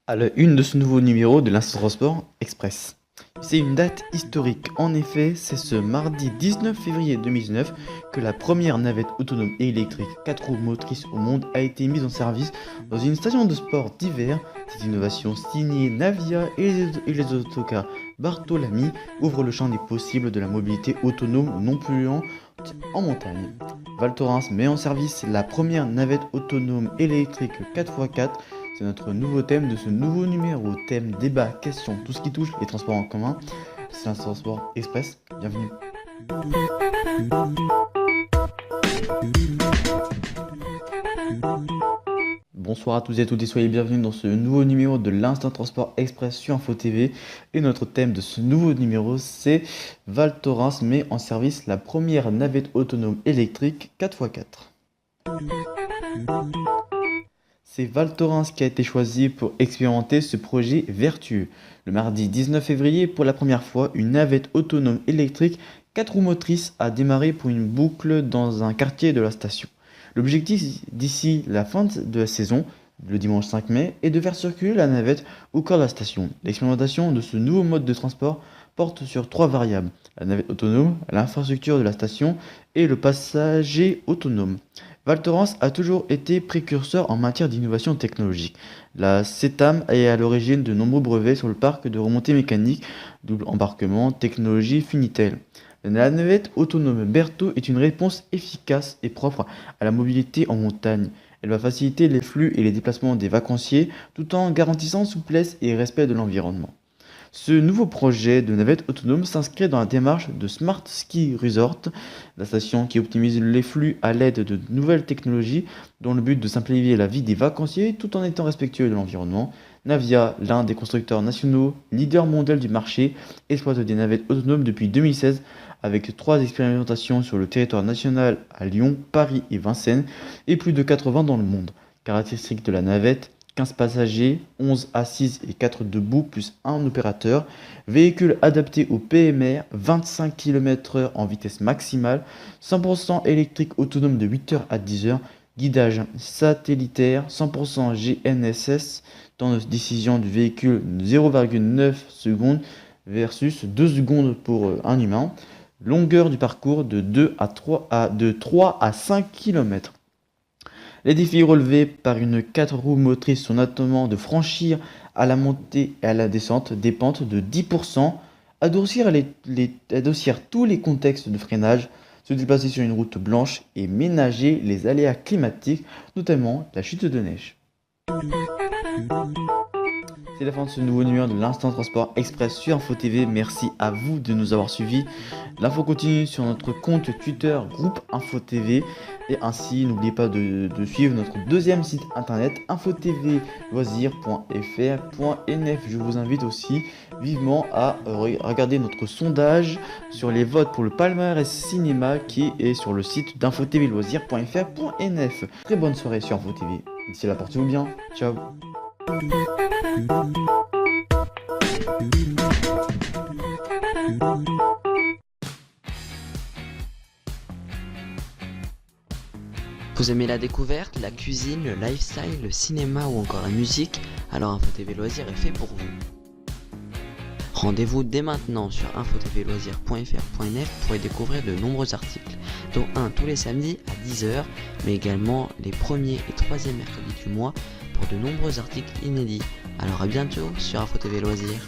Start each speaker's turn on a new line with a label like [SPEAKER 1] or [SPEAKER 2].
[SPEAKER 1] À la une de ce nouveau numéro de l'Instant Transport Express. C'est une date historique. En effet, c'est ce mardi 19 février 2019 que la première navette autonome et électrique 4 roues motrices au monde a été mise en service dans une station de sport d'hiver. Cette innovation signée Navia et les autocars Bartolami ouvre le champ des possibles de la mobilité autonome non polluante en montagne. Val Thorens met en service la première navette autonome électrique 4x4. C'est notre nouveau thème de ce nouveau numéro. Thème, débat, questions, tout ce qui touche les transports en commun. C'est un transport express. Bienvenue. Bonsoir à tous et à toutes et soyez bienvenus dans ce nouveau numéro de l'Instant Transport Express sur Info TV. Et notre thème de ce nouveau numéro, c'est Val Thorens met en service la première navette autonome électrique 4x4. C'est Val Thorens qui a été choisi pour expérimenter ce projet vertueux. Le mardi 19 février, pour la première fois, une navette autonome électrique 4 roues motrices a démarré pour une boucle dans un quartier de la station. L'objectif d'ici la fin de la saison, le dimanche 5 mai, est de faire circuler la navette au cœur de la station. L'expérimentation de ce nouveau mode de transport porte sur 3 variables: la navette autonome, l'infrastructure de la station et le passager autonome. Val Thorens a toujours été précurseur en matière d'innovation technologique. La CETAM est à l'origine de nombreux brevets sur le parc de remontée mécanique, double embarquement, technologie Finitel. La navette autonome Berthaud est une réponse efficace et propre à la mobilité en montagne. Elle va faciliter les flux et les déplacements des vacanciers tout en garantissant souplesse et respect de l'environnement. Ce nouveau projet de navette autonome s'inscrit dans la démarche de Smart Ski Resort, la station qui optimise les flux à l'aide de nouvelles technologies dans le but de simplifier la vie des vacanciers tout en étant respectueux de l'environnement. Navia, l'un des constructeurs nationaux, leader mondial du marché, exploite des navettes autonomes depuis 2016 avec 3 expérimentations sur le territoire national à Lyon, Paris et Vincennes et plus de 80 dans le monde. Caractéristiques de la navette: 15 passagers, 11 assises et 4 debout plus 1 opérateur. Véhicule adapté au PMR, 25 km/h en vitesse maximale, 100% électrique autonome de 8h à 10h. Guidage satellitaire, 100% GNSS, temps de décision du véhicule 0,9 secondes versus 2 secondes pour un humain. Longueur du parcours de 3 à 5 km. Les défis relevés par une 4 roues motrices sont notamment de franchir à la montée et à la descente des pentes de 10%, adoucir tous les contextes de freinage, se déplacer sur une route blanche et ménager les aléas climatiques, notamment la chute de neige. C'est la fin de ce nouveau numéro de l'Instant Transport Express sur Info TV. Merci à vous de nous avoir suivis. L'info continue sur notre compte Twitter groupe Info TV. Et ainsi, n'oubliez pas de suivre notre deuxième site internet infotv-loisirs.fr.nf. Je vous invite aussi vivement à regarder notre sondage sur les votes pour le palmarès cinéma qui est sur le site d'infotvloisirs.fr.nf. Très bonne soirée sur Info TV. D'ici là, portez-vous bien. Ciao.
[SPEAKER 2] Vous aimez la découverte, la cuisine, le lifestyle, le cinéma ou encore la musique? Alors Info TV Loisirs est fait pour vous. Rendez-vous dès maintenant sur infotvloisirs.fr.nf pour y découvrir de nombreux articles, dont un tous les samedis à 10h, mais également les premiers et troisièmes mercredis du mois pour de nombreux articles inédits. Alors à bientôt sur Info TV Loisirs.